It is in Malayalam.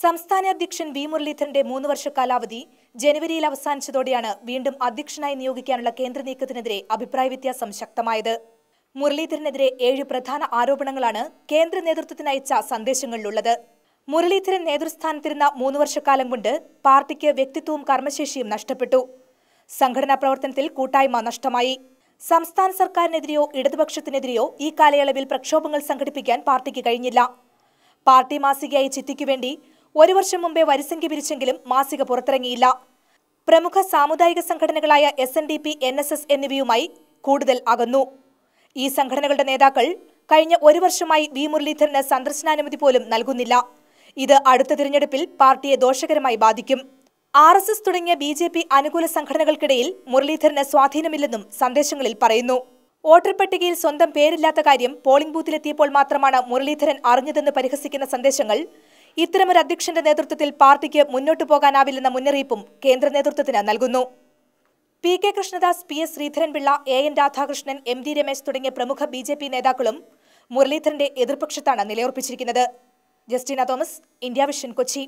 സംസ്ഥാന അധ്യക്ഷൻ വി മുരളീധരന്റെ 3 വർഷ കാലാവധി ജനുവരിയിൽ അവസാനിച്ചതോടെയാണ് വീണ്ടും അധ്യക്ഷനായി നിയോഗിക്കാനുള്ള കേന്ദ്ര നീക്കത്തിനെതിരെ അഭിപ്രായ വ്യത്യാസം ശക്തമായത്. മുരളീധരനെതിരെ 7 പ്രധാന ആരോപണങ്ങളാണ് കേന്ദ്ര നേതൃത്വത്തിന് അയച്ച സന്ദേശങ്ങളിലുള്ളത്. മുരളീധരൻ നേതൃസ്ഥാനത്തിരുന്ന 3 വർഷക്കാലം കൊണ്ട് പാർട്ടിക്ക് വ്യക്തിത്വവും കർമ്മശേഷിയും നഷ്ടപ്പെട്ടു. സംഘടനാ പ്രവർത്തനത്തിൽ കൂട്ടായ്മ നഷ്ടമായി. സംസ്ഥാന സർക്കാരിനെതിരെയോ ഇടതുപക്ഷത്തിനെതിരെയോ ഈ കാലയളവിൽ പ്രക്ഷോഭങ്ങൾ സംഘടിപ്പിക്കാൻ പാർട്ടിക്ക് കഴിഞ്ഞില്ല. പാർട്ടി മാസികയായ ചിത്തിക്കു വേണ്ടി 1 വർഷം മുമ്പേ വരിസംഖ്യ പിരിച്ചെങ്കിലും മാസിക പുറത്തിറങ്ങിയില്ല. പ്രമുഖ സാമുദായിക സംഘടനകളായ SNDP, NSS എന്നിവയുമായി കൂടുതൽ അകന്നു. ഈ സംഘടനകളുടെ നേതാക്കൾ കഴിഞ്ഞ 1 വർഷമായി വി മുരളീധരന് സന്ദർശനാനുമതി പോലും നൽകുന്നില്ല. ഇത് അടുത്ത തിരഞ്ഞെടുപ്പിൽ പാർട്ടിയെ ദോഷകരമായി ബാധിക്കും. RSS തുടങ്ങിയ BJP അനുകൂല സംഘടനകൾക്കിടയിൽ മുരളീധരന് സ്വാധീനമില്ലെന്നും സന്ദേശങ്ങളിൽ പറയുന്നു. വോട്ടർ പട്ടികയിൽ സ്വന്തം പേരില്ലാത്ത കാര്യം പോളിംഗ് ബൂത്തിലെത്തിയപ്പോൾ മാത്രമാണ് മുരളീധരൻ അറിഞ്ഞതെന്ന് പരിഹസിക്കുന്ന സന്ദേശങ്ങൾ ഇത്തരമൊരു അധ്യക്ഷന്റെ നേതൃത്വത്തിൽ പാർട്ടിക്ക് മുന്നോട്ടു പോകാനാവില്ലെന്ന മുന്നറിയിപ്പും കേന്ദ്ര നേതൃത്വത്തിന് നൽകുന്നു. PK Krishnadas, PS Sreedharan Pillai, AN Radhakrishnan, MD Ramesh തുടങ്ങിയ പ്രമുഖ BJP നേതാക്കളും മുരളീധരന്റെ എതിർപക്ഷത്താണ് നിലയുറപ്പിച്ചിരിക്കുന്നത്. ജസ്റ്റിന തോമസ്, ഇന്ത്യ വിഷൻ, കൊച്ചി.